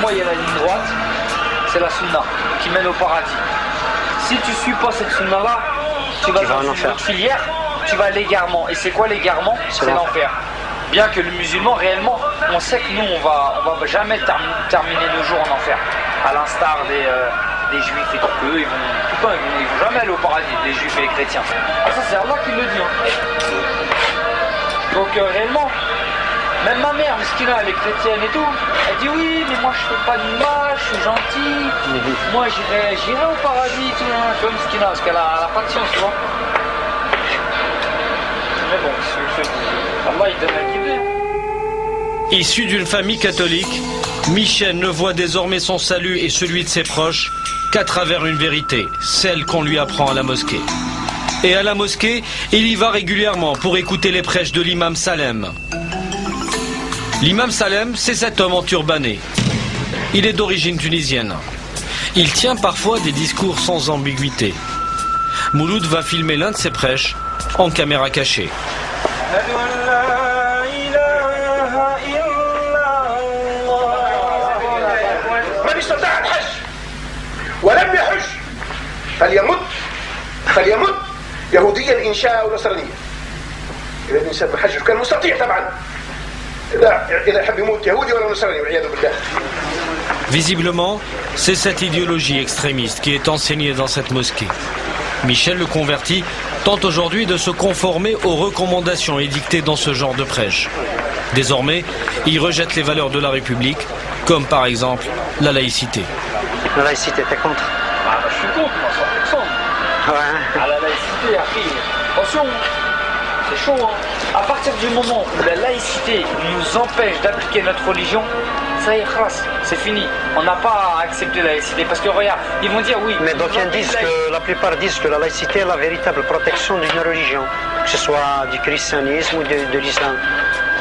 moi il y a la ligne droite, c'est la sunna qui mène au paradis. Si tu suis pas cette sunna là, tu vas dans une autre filière, tu vas à l'égarement. Et c'est quoi l'égarement? C'est l'enfer. Bien que le musulman réellement, on sait que nous on va jamais terminer nos jours en enfer. À l'instar des juifs et tout, eux ils vont jamais aller au paradis, les juifs et les chrétiens. Ah, ça c'est Allah qui le dit. Donc réellement, même ma mère, Miskina, elle est chrétienne et tout, elle dit oui, mais moi je fais pas de mal, je suis gentil, moi j'irai au paradis, tout, hein. Tu vois, Miskina, parce qu'elle a pas de science, tu vois. Mais bon, Allah il donne à qui veut. Issu d'une famille catholique, Michel ne voit désormais son salut et celui de ses proches qu'à travers une vérité, celle qu'on lui apprend à la mosquée. Et à la mosquée, il y va régulièrement pour écouter les prêches de l'imam Salem. L'imam Salem, c'est cet homme enturbané. Il est d'origine tunisienne. Il tient parfois des discours sans ambiguïté. Mouloud va filmer l'un de ses prêches en caméra cachée. ولم يحج فليمت يهوديا إن شاء أو نصرانيا. إذا الإنسان ما حجش كان مستطيع طبعا. إذا حب يموت يهودي ولا نصراني والعياذ بالله. Visiblement, c'est cette idéologie extrémiste qui est enseignée dans cette mosquée. Michel le converti tente aujourd'hui de se conformer aux recommandations édictées dans ce genre de prêche. Désormais, il rejette les valeurs de la République, comme par exemple la laïcité. La laïcité, t'es contre? Je suis contre, moi, 100%. Ouais. À la laïcité, après, attention, c'est chaud, hein. À partir du moment où la laïcité nous empêche d'appliquer notre religion, ça y est, c'est fini. On n'a pas à accepter la laïcité. Parce que regarde, ils vont dire oui. Mais d'aucuns disent que, la plupart disent que la laïcité est la véritable protection d'une religion, que ce soit du christianisme ou de l'islam.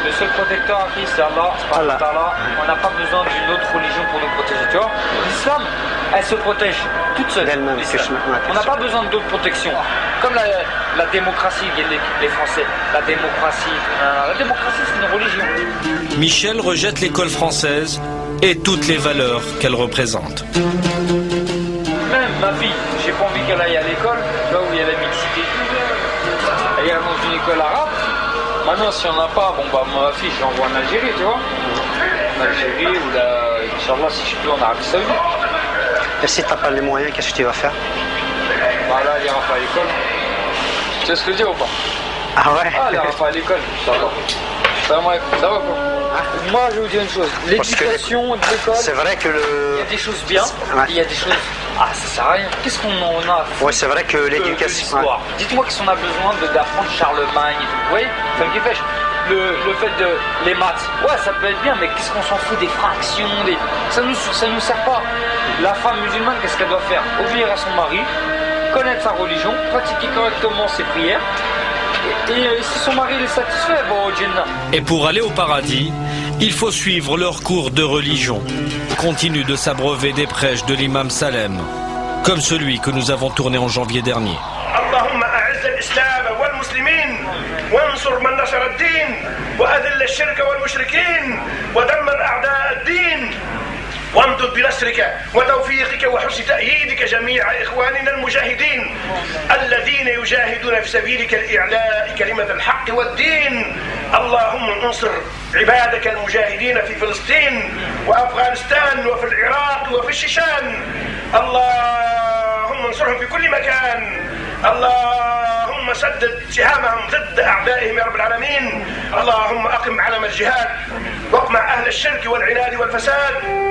Le seul protecteur, c'est Allah. On n'a pas besoin d'une autre religion pour nous protéger. Tu vois, l'islam, elle se protège toute seule. On n'a pas besoin d'autres protections. Comme la démocratie, les Français. La démocratie, c'est une religion. Michel rejette l'école française et toutes les valeurs qu'elle représente. Même ma fille, j'ai pas envie qu'elle aille à l'école, là où il y a la mixité. Elle est dans une école arabe. Maintenant, si on n'a pas, bon bah ma fille, je l'envoie en Algérie, tu vois. En Algérie ou là, Inch'Allah, si je peux, en Arabie Saoudite. Et si t'as pas les moyens, qu'est-ce que tu vas faire? Bah là, elle ira pas à l'école. Tu sais ce que je dis ou pas? Ah ouais? Ah, elle ira pas à l'école, ça va. Ça va quoi? Moi, je vais vous dire une chose. L'éducation de l'école, c'est vrai que il y a des choses bien, il y a des choses... Ah, ça sert à rien. Qu'est-ce qu'on en a? Ouais, c'est vrai que l'éducation... Ouais. Dites-moi qu'est-ce qu'on a besoin d'apprendre Charlemagne et tout. Vous voyez? Ça me fait pêche. Le fait de... Les maths, ouais, ça peut être bien, mais qu'est-ce qu'on s'en fout des fractions, ça nous sert pas. La femme musulmane, qu'est-ce qu'elle doit faire? Obéir à son mari, connaître sa religion, pratiquer correctement ses prières. Et si son mari est satisfait, bon, au Jannah. Et pour aller au paradis, il faut suivre leur cours de religion. Continue de s'abreuver des prêches de l'imam Salem, comme celui que nous avons tourné en janvier dernier. Allahumma a'izz al-islam wal muslimin wansur man nashara ad-din wa adhill ash-shirka wal mushrikin wa dammir a'da' ad-din وامدد بنصرك وتوفيقك وحسن تأييدك جميع إخواننا المجاهدين الذين يجاهدون في سبيلك لإعلاء كلمة الحق والدين. اللهم انصر عبادك المجاهدين في فلسطين وأفغانستان وفي العراق وفي الشيشان. اللهم انصرهم في كل مكان. اللهم سدد سهامهم ضد أعدائهم يا رب العالمين. اللهم أقم علم الجهاد واقمع أهل الشرك والعناد والفساد.